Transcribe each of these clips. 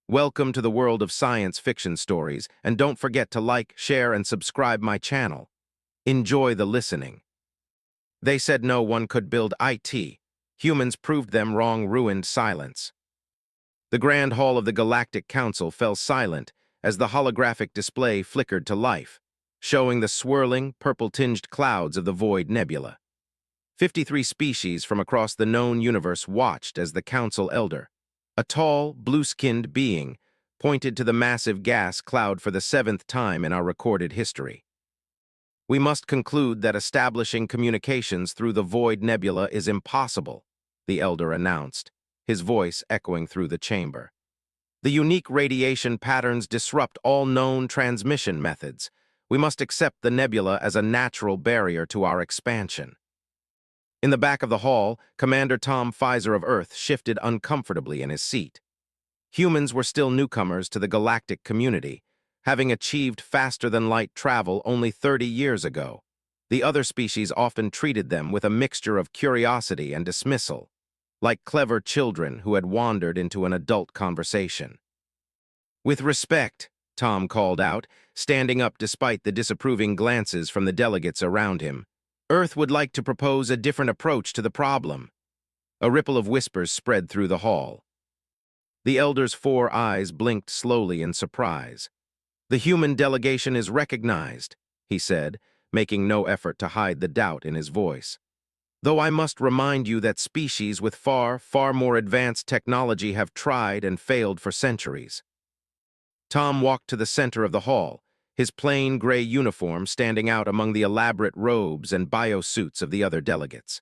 Welcome to the world of science fiction stories, and don't forget to like, share, and subscribe my channel. Enjoy the listening. They said no one could build IT. Humans proved them wrong, ruined silence. The Grand Hall of the Galactic Council fell silent as the holographic display flickered to life, showing the swirling, purple-tinged clouds of the Void Nebula. 53 species from across the known universe watched as the Council Elder, a tall, blue-skinned being, pointed to the massive gas cloud for the 7th time in our recorded history. We must conclude that establishing communications through the Void Nebula is impossible, the Elder announced, his voice echoing through the chamber. The unique radiation patterns disrupt all known transmission methods. We must accept the nebula as a natural barrier to our expansion. In the back of the hall, Commander Tom Pfizer of Earth shifted uncomfortably in his seat. Humans were still newcomers to the galactic community, having achieved faster-than-light travel only 30 years ago. The other species often treated them with a mixture of curiosity and dismissal, like clever children who had wandered into an adult conversation. "With respect," Tom called out, standing up despite the disapproving glances from the delegates around him, "Earth would like to propose a different approach to the problem." A ripple of whispers spread through the hall. The Elder's 4 eyes blinked slowly in surprise. "The human delegation is recognized," he said, making no effort to hide the doubt in his voice. "Though I must remind you that species with far, far more advanced technology have tried and failed for centuries." Tom walked to the center of the hall, his plain gray uniform standing out among the elaborate robes and biosuits of the other delegates.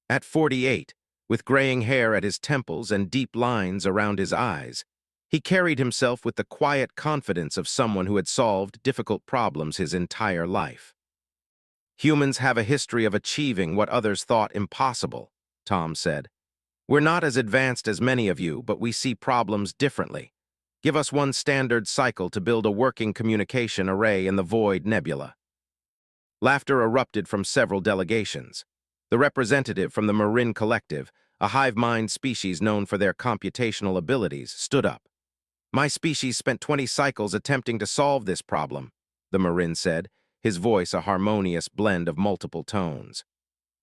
At 48, with graying hair at his temples and deep lines around his eyes, he carried himself with the quiet confidence of someone who had solved difficult problems his entire life. "Humans have a history of achieving what others thought impossible," Tom said. "We're not as advanced as many of you, but we see problems differently. Give us one standard cycle to build a working communication array in the Void Nebula." Laughter erupted from several delegations. The representative from the Marin Collective, a hive-mind species known for their computational abilities, stood up. "My species spent 20 cycles attempting to solve this problem," the Marin said, his voice a harmonious blend of multiple tones.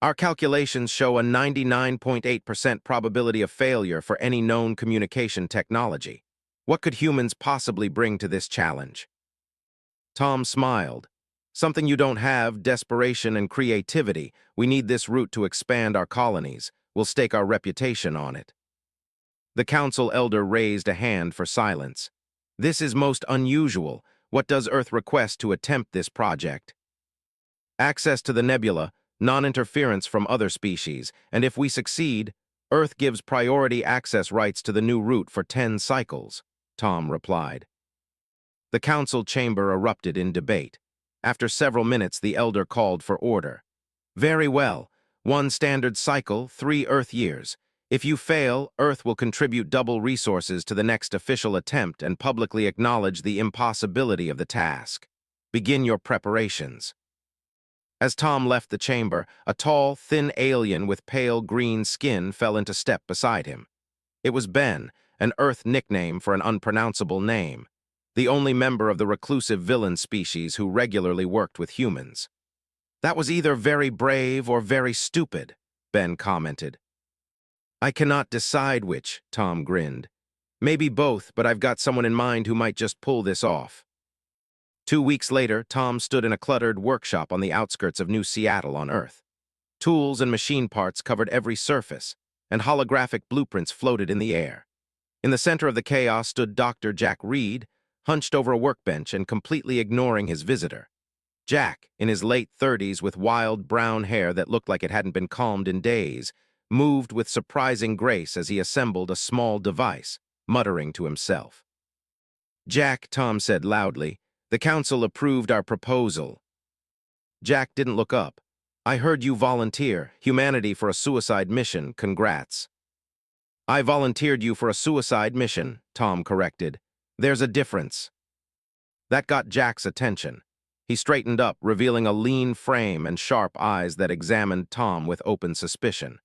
"Our calculations show a 99.8% probability of failure for any known communication technology. What could humans possibly bring to this challenge?" Tom smiled. "Something you don't have, desperation and creativity. We need this route to expand our colonies. We'll stake our reputation on it." The Council Elder raised a hand for silence. "This is most unusual. What does Earth request to attempt this project?" "Access to the nebula, non-interference from other species, and if we succeed, Earth gives priority access rights to the new route for 10 cycles," Tom replied. The council chamber erupted in debate. After several minutes, the Elder called for order. "Very well. 1 standard cycle, 3 Earth years. If you fail, Earth will contribute double resources to the next official attempt and publicly acknowledge the impossibility of the task. Begin your preparations." As Tom left the chamber, a tall, thin alien with pale green skin fell into step beside him. It was Ben, an Earth nickname for an unpronounceable name, the only member of the reclusive villain species who regularly worked with humans. "That was either very brave or very stupid," Ben commented. "I cannot decide which," Tom grinned. "Maybe both, but I've got someone in mind who might just pull this off." 2 weeks later, Tom stood in a cluttered workshop on the outskirts of New Seattle on Earth. Tools and machine parts covered every surface, and holographic blueprints floated in the air. In the center of the chaos stood Dr. Jack Reed, hunched over a workbench and completely ignoring his visitor. Jack, in his late 30s with wild brown hair that looked like it hadn't been calmed in days, moved with surprising grace as he assembled a small device, muttering to himself. "Jack," Tom said loudly, "the council approved our proposal." Jack didn't look up. "I heard you volunteer. Humanity for a suicide mission. Congrats." "I volunteered you for a suicide mission," Tom corrected. "There's a difference." That got Jack's attention. He straightened up, revealing a lean frame and sharp eyes that examined Tom with open suspicion.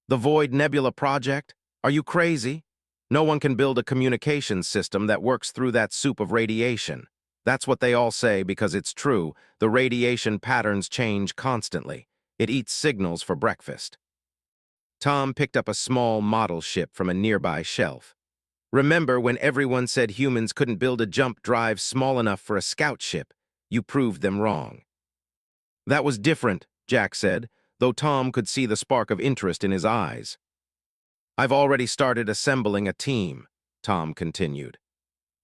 "The Void Nebula Project? Are you crazy?" No one can build a communications system that works through that soup of radiation. That's what they all say because it's true. The radiation patterns change constantly. It eats signals for breakfast. Tom picked up a small model ship from a nearby shelf. Remember when everyone said humans couldn't build a jump drive small enough for a scout ship? You proved them wrong. That was different, Jack said, though Tom could see the spark of interest in his eyes. I've already started assembling a team, Tom continued.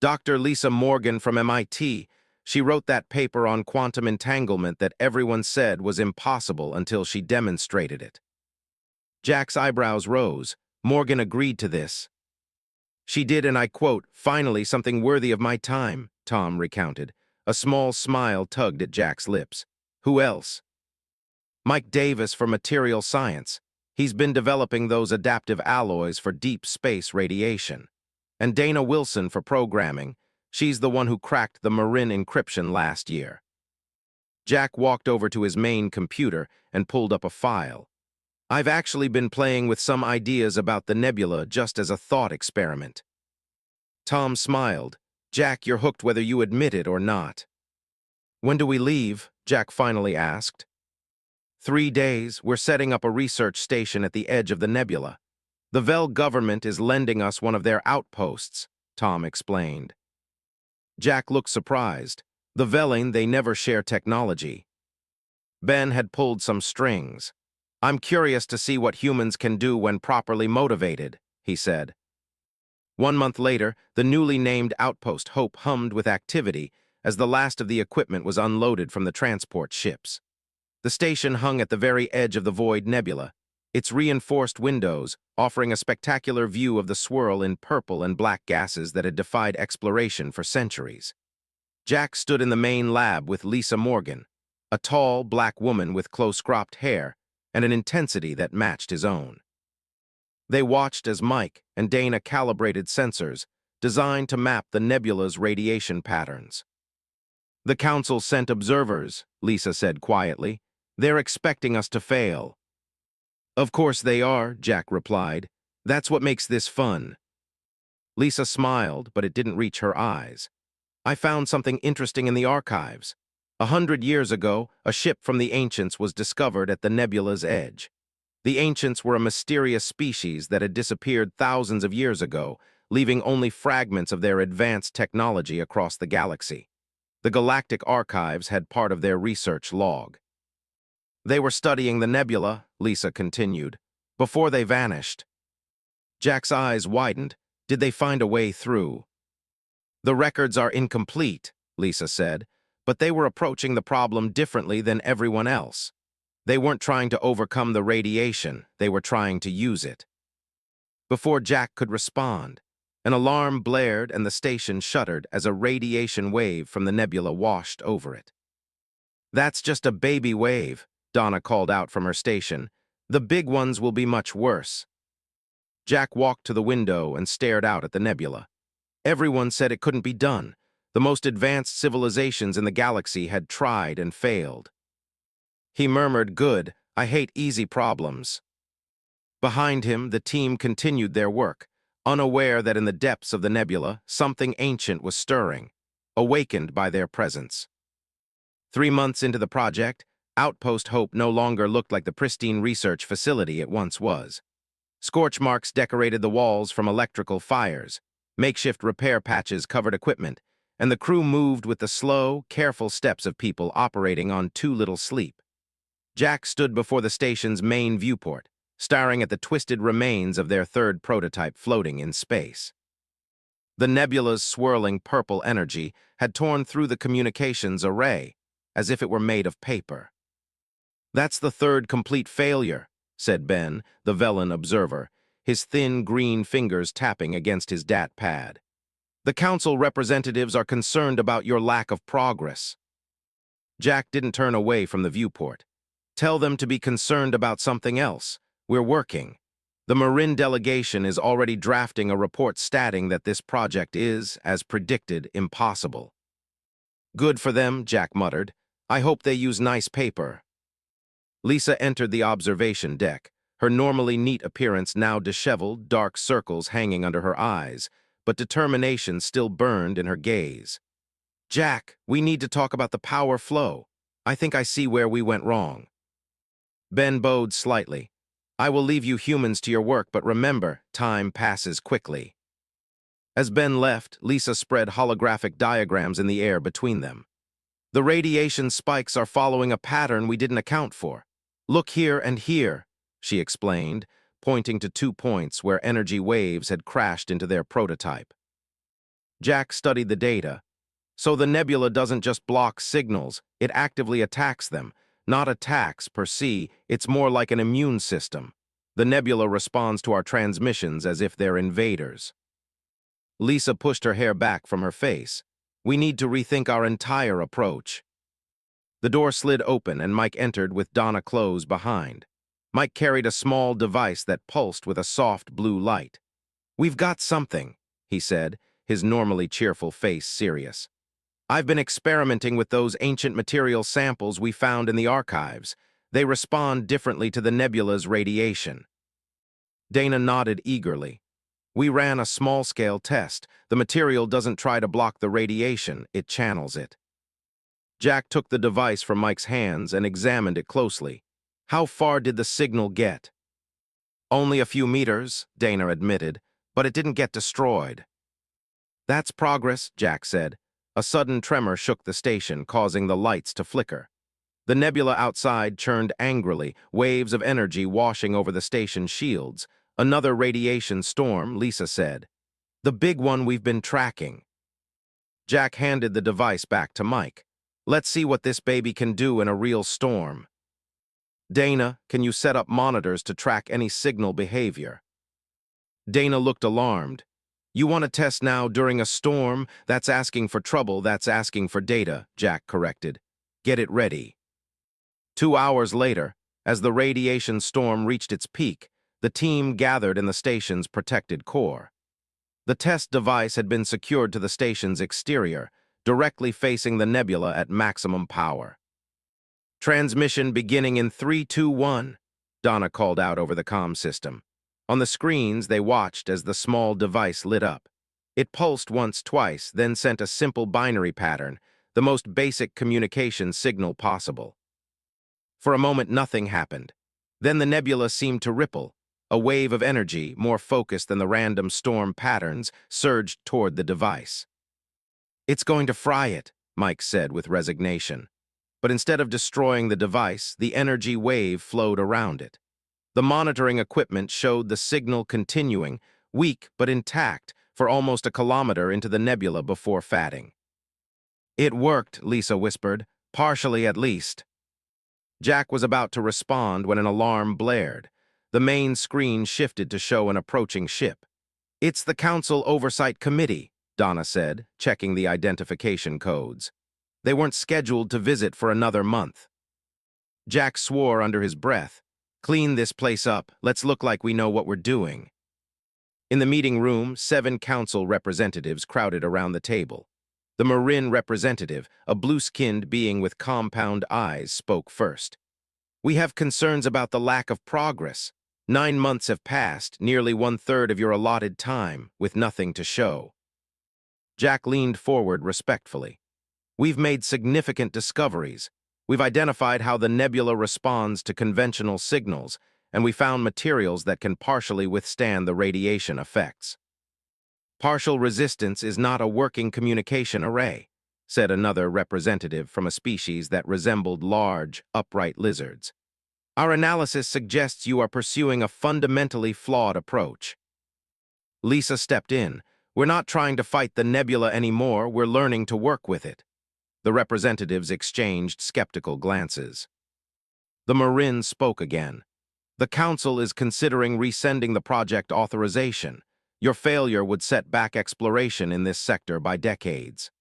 Dr. Lisa Morgan from MIT, she wrote that paper on quantum entanglement that everyone said was impossible until she demonstrated it. Jack's eyebrows rose. Morgan agreed to this. She did, and I quote, "Finally something worthy of my time," Tom recounted. A small smile tugged at Jack's lips. Who else? Mike Davis for material science. He's been developing those adaptive alloys for deep space radiation. And Dana Wilson for programming. She's the one who cracked the Marin encryption last year. Jack walked over to his main computer and pulled up a file. I've actually been playing with some ideas about the nebula just as a thought experiment. Tom smiled. Jack, you're hooked whether you admit it or not. When do we leave? Jack finally asked. 3 days. We're setting up a research station at the edge of the nebula. The Vel government is lending us one of their outposts, Tom explained. Jack looked surprised. The Velling, they never share technology. Ben had pulled some strings. I'm curious to see what humans can do when properly motivated, he said. 1 month later, the newly named outpost Hope hummed with activity as the last of the equipment was unloaded from the transport ships. The station hung at the very edge of the Void Nebula, its reinforced windows offering a spectacular view of the swirl in purple and black gases that had defied exploration for centuries. Jack stood in the main lab with Lisa Morgan, a tall, black woman with close-cropped hair and an intensity that matched his own. They watched as Mike and Dana calibrated sensors designed to map the nebula's radiation patterns. The council sent observers, Lisa said quietly. They're expecting us to fail. Of course they are, Jack replied. That's what makes this fun. Lisa smiled, but it didn't reach her eyes. I found something interesting in the archives. 100 years ago, a ship from the ancients was discovered at the nebula's edge. The ancients were a mysterious species that had disappeared thousands of years ago, leaving only fragments of their advanced technology across the galaxy. The Galactic archives had part of their research log. They were studying the nebula, Lisa continued, before they vanished. Jack's eyes widened. Did they find a way through? The records are incomplete, Lisa said, but they were approaching the problem differently than everyone else. They weren't trying to overcome the radiation, they were trying to use it. Before Jack could respond, an alarm blared and the station shuddered as a radiation wave from the nebula washed over it. That's just a baby wave, Donna called out from her station. The big ones will be much worse. Jack walked to the window and stared out at the nebula. Everyone said it couldn't be done. The most advanced civilizations in the galaxy had tried and failed. He murmured, "Good, I hate easy problems." Behind him, the team continued their work, unaware that in the depths of the nebula, something ancient was stirring, awakened by their presence. 3 months into the project, Outpost Hope no longer looked like the pristine research facility it once was. Scorch marks decorated the walls from electrical fires, makeshift repair patches covered equipment, and the crew moved with the slow, careful steps of people operating on too little sleep. Jack stood before the station's main viewport, staring at the twisted remains of their third prototype floating in space. The nebula's swirling purple energy had torn through the communications array, as if it were made of paper. "That's the third complete failure," said Ben, the Velen observer, his thin green fingers tapping against his DAT pad. "The council representatives are concerned about your lack of progress." Jack didn't turn away from the viewport. "Tell them to be concerned about something else. We're working. The Marin delegation is already drafting a report stating that this project is, as predicted, impossible." "Good for them," Jack muttered. "I hope they use nice paper." Lisa entered the observation deck, her normally neat appearance now disheveled, dark circles hanging under her eyes, but determination still burned in her gaze. "Jack, we need to talk about the power flow. I think I see where we went wrong." Ben bowed slightly. "I will leave you humans to your work, but remember, time passes quickly." As Ben left, Lisa spread holographic diagrams in the air between them. "The radiation spikes are following a pattern we didn't account for. Look here and here," she explained, pointing to 2 points where energy waves had crashed into their prototype. Jack studied the data. "So the nebula doesn't just block signals, it actively attacks them. Not attacks per se, it's more like an immune system. The nebula responds to our transmissions as if they're invaders." Lisa pushed her hair back from her face. "We need to rethink our entire approach." The door slid open and Mike entered with Donna close behind. Mike carried a small device that pulsed with a soft blue light. "We've got something," he said, his normally cheerful face serious. "I've been experimenting with those ancient material samples we found in the archives. They respond differently to the nebula's radiation." Dana nodded eagerly. "We ran a small-scale test. The material doesn't try to block the radiation, it channels it." Jack took the device from Mike's hands and examined it closely. "How far did the signal get?" "Only a few meters," Dana admitted, "but it didn't get destroyed." "That's progress," Jack said. A sudden tremor shook the station, causing the lights to flicker. The nebula outside churned angrily, waves of energy washing over the station's shields. "Another radiation storm," Lisa said. "The big one we've been tracking." Jack handed the device back to Mike. "Let's see what this baby can do in a real storm." "Dana, can you set up monitors to track any signal behavior?" Dana looked alarmed. "You want to test now during a storm? That's asking for trouble, that's asking for data," Jack corrected. "Get it ready." 2 hours later, as the radiation storm reached its peak, the team gathered in the station's protected core. The test device had been secured to the station's exterior, directly facing the nebula at maximum power. "Transmission beginning in 3, 2, 1, Donna called out over the comm system. On the screens, they watched as the small device lit up. It pulsed once, twice, then sent a simple binary pattern, the most basic communication signal possible. For a moment, nothing happened. Then the nebula seemed to ripple. A wave of energy, more focused than the random storm patterns, surged toward the device. "It's going to fry it," Mike said with resignation. But instead of destroying the device, the energy wave flowed around it. The monitoring equipment showed the signal continuing, weak but intact, for almost a kilometer into the nebula before fatting. "It worked," Lisa whispered, "partially at least." Jack was about to respond when an alarm blared. The main screen shifted to show an approaching ship. "It's the Council Oversight Committee," Donna said, checking the identification codes. "They weren't scheduled to visit for another month." Jack swore under his breath. "Clean this place up. Let's look like we know what we're doing." In the meeting room, 7 council representatives crowded around the table. The Marin representative, a blue-skinned being with compound eyes, spoke first. "We have concerns about the lack of progress. 9 months have passed, nearly 1/3 of your allotted time, with nothing to show." Jack leaned forward respectfully. "We've made significant discoveries. We've identified how the nebula responds to conventional signals, and we found materials that can partially withstand the radiation effects." "Partial resistance is not a working communication array," said another representative from a species that resembled large, upright lizards. "Our analysis suggests you are pursuing a fundamentally flawed approach." Lisa stepped in. "We're not trying to fight the nebula anymore, we're learning to work with it." The representatives exchanged skeptical glances. The Marin spoke again. "The Council is considering resending the project authorization. Your failure would set back exploration in this sector by decades."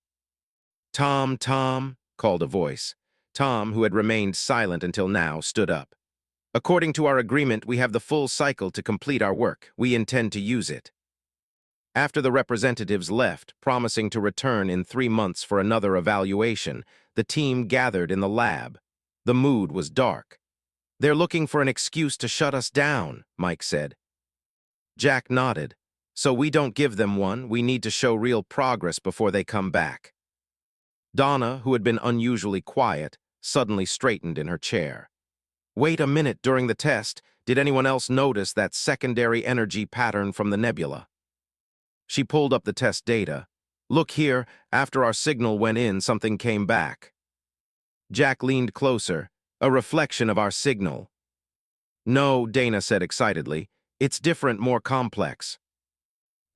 "Tom, Tom," called a voice. Tom, who had remained silent until now, stood up. "According to our agreement, we have the full cycle to complete our work. We intend to use it." After the representatives left, promising to return in 3 months for another evaluation, the team gathered in the lab. The mood was dark. They're looking for an excuse to shut us down, Mike said. Jack nodded. So we don't give them one, we need to show real progress before they come back. Donna, who had been unusually quiet, suddenly straightened in her chair. Wait a minute, during the test, did anyone else notice that secondary energy pattern from the nebula? She pulled up the test data. Look here, after our signal went in, something came back. Jack leaned closer, a reflection of our signal. No, Dana said excitedly. It's different, more complex.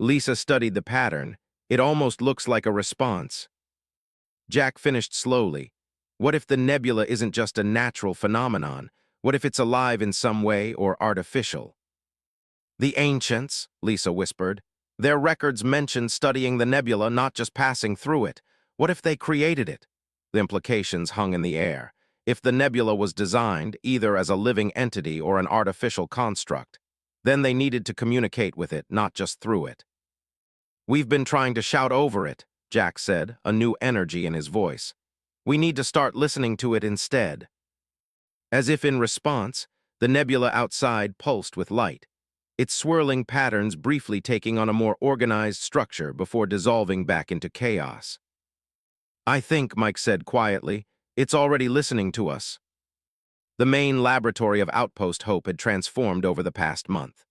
Lisa studied the pattern. It almost looks like a response. Jack finished slowly. What if the nebula isn't just a natural phenomenon? What if it's alive in some way or artificial? The ancients, Lisa whispered. Their records mention studying the nebula, not just passing through it. What if they created it? The implications hung in the air. If the nebula was designed, either as a living entity or an artificial construct, then they needed to communicate with it, not just through it. We've been trying to shout over it, Jack said, a new energy in his voice. We need to start listening to it instead. As if in response, the nebula outside pulsed with light, its swirling patterns briefly taking on a more organized structure before dissolving back into chaos. I think, Mike said quietly, it's already listening to us. The main laboratory of Outpost Hope had transformed over the past month.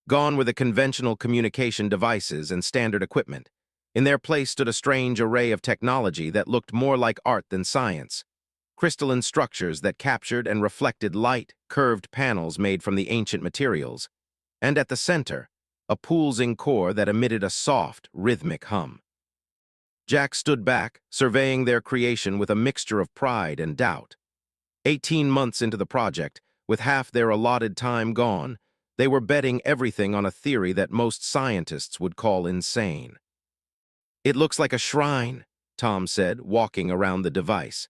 Gone were the conventional communication devices and standard equipment. In their place stood a strange array of technology that looked more like art than science. Crystalline structures that captured and reflected light, curved panels made from the ancient materials, and at the center, a pulsing core that emitted a soft, rhythmic hum. Jack stood back, surveying their creation with a mixture of pride and doubt. 18 months into the project, with half their allotted time gone, they were betting everything on a theory that most scientists would call insane. It looks like a shrine, Tom said, walking around the device.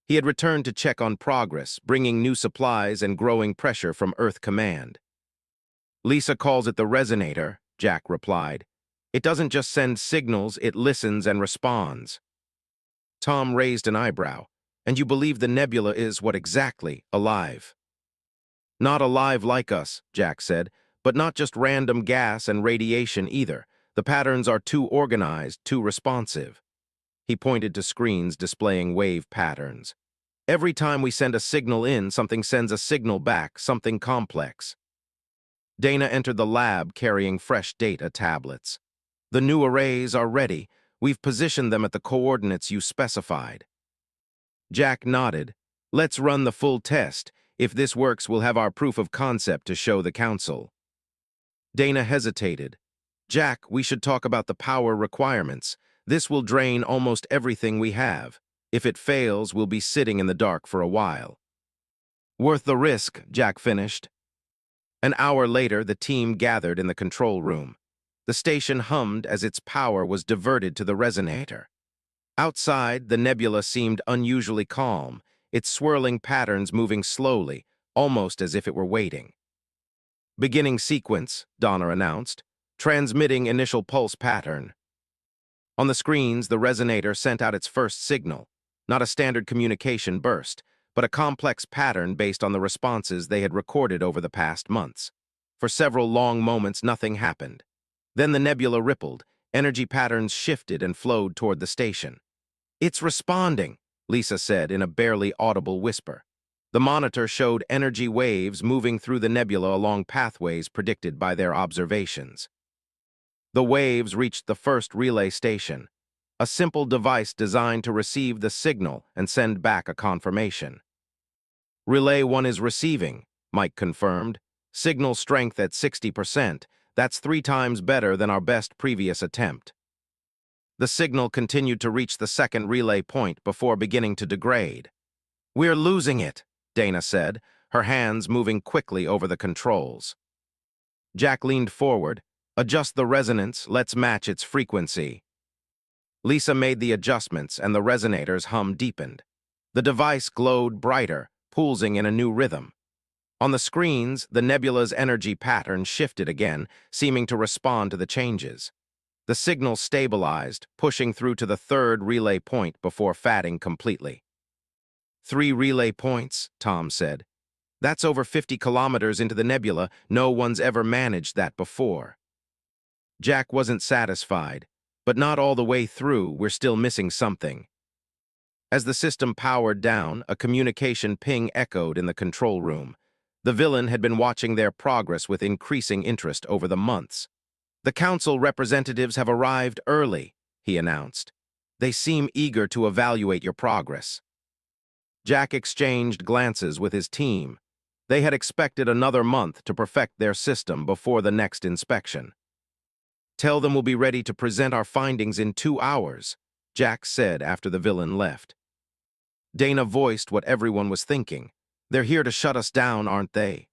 He had returned to check on progress, bringing new supplies and growing pressure from Earth Command. Lisa calls it the resonator, Jack replied. It doesn't just send signals, it listens and responds. Tom raised an eyebrow. And you believe the nebula is what exactly? Alive? Not alive like us, Jack said, but not just random gas and radiation either. The patterns are too organized, too responsive. He pointed to screens displaying wave patterns. Every time we send a signal in, something sends a signal back, something complex. Dana entered the lab carrying fresh data tablets. The new arrays are ready. We've positioned them at the coordinates you specified. Jack nodded. Let's run the full test. If this works, we'll have our proof of concept to show the council. Dana hesitated. Jack, we should talk about the power requirements. This will drain almost everything we have. If it fails, we'll be sitting in the dark for a while. Worth the risk, Jack finished. An hour later, the team gathered in the control room. The station hummed as its power was diverted to the resonator. Outside, the nebula seemed unusually calm, its swirling patterns moving slowly, almost as if it were waiting. Beginning sequence, Donna announced, transmitting initial pulse pattern. On the screens, the resonator sent out its first signal, not a standard communication burst, but a complex pattern based on the responses they had recorded over the past months. For several long moments, nothing happened. Then the nebula rippled, energy patterns shifted and flowed toward the station. It's responding, Lisa said in a barely audible whisper. The monitor showed energy waves moving through the nebula along pathways predicted by their observations. The waves reached the first relay station, a simple device designed to receive the signal and send back a confirmation. Relay 1 is receiving, Mike confirmed. Signal strength at 60%. That's 3 times better than our best previous attempt. The signal continued to reach the second relay point before beginning to degrade. We're losing it, Dana said, her hands moving quickly over the controls. Jack leaned forward. Adjust the resonance, let's match its frequency. Lisa made the adjustments and the resonator's hum deepened. The device glowed brighter, pulsing in a new rhythm. On the screens, the nebula's energy pattern shifted again, seeming to respond to the changes. The signal stabilized, pushing through to the third relay point before fatting completely. 3 relay points, Tom said. That's over 50 kilometers into the nebula. No one's ever managed that before. Jack wasn't satisfied, but not all the way through. We're still missing something. As the system powered down, a communication ping echoed in the control room. The villain had been watching their progress with increasing interest over the months. "The council representatives have arrived early," he announced. "They seem eager to evaluate your progress." Jack exchanged glances with his team. They had expected another month to perfect their system before the next inspection. "Tell them we'll be ready to present our findings in 2 hours," Jack said after the villain left. Dana voiced what everyone was thinking. "They're here to shut us down, aren't they?"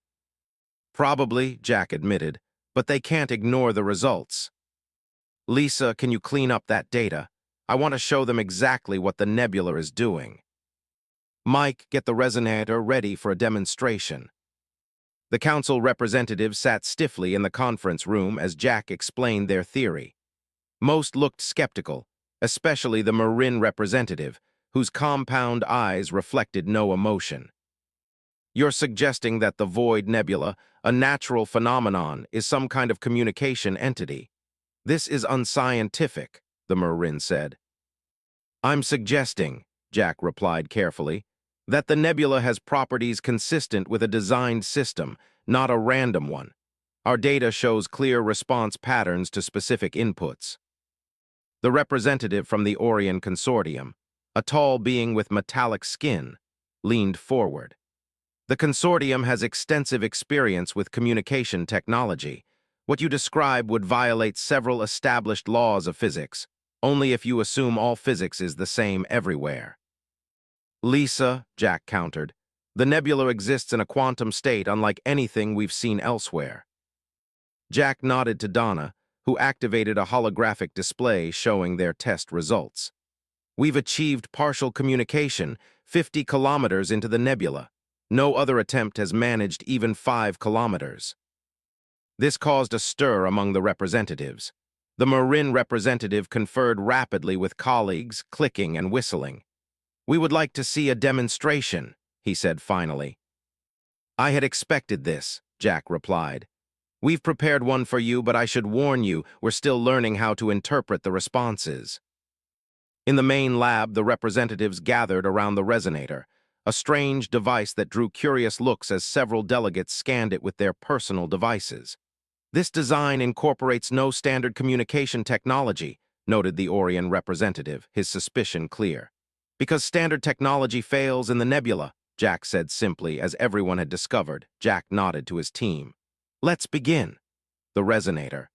"Probably," Jack admitted, "but they can't ignore the results." "Lisa, can you clean up that data? I want to show them exactly what the nebula is doing." "Mike, get the resonator ready for a demonstration." The council representatives sat stiffly in the conference room as Jack explained their theory. Most looked skeptical, especially the Marin representative, whose compound eyes reflected no emotion. "You're suggesting that the Void Nebula, a natural phenomenon, is some kind of communication entity. This is unscientific," the Marin said. "I'm suggesting," Jack replied carefully, "that the nebula has properties consistent with a designed system, not a random one. Our data shows clear response patterns to specific inputs." The representative from the Orion Consortium, a tall being with metallic skin, leaned forward. "The consortium has extensive experience with communication technology. What you describe would violate several established laws of physics, only if you assume all physics is the same everywhere." "Lisa," Jack countered, "the nebula exists in a quantum state unlike anything we've seen elsewhere." Jack nodded to Donna, who activated a holographic display showing their test results. "We've achieved partial communication 50 kilometers into the nebula. No other attempt has managed even 5 kilometers." This caused a stir among the representatives. The Marin representative conferred rapidly with colleagues, clicking and whistling. "We would like to see a demonstration," he said finally. "I had expected this," Jack replied. "We've prepared one for you, but I should warn you, we're still learning how to interpret the responses." In the main lab, the representatives gathered around the resonator, a strange device that drew curious looks as several delegates scanned it with their personal devices. "This design incorporates no standard communication technology," noted the Orion representative, his suspicion clear. "Because standard technology fails in the nebula," Jack said simply, as everyone had discovered. Jack nodded to his team. "Let's begin." The resonator,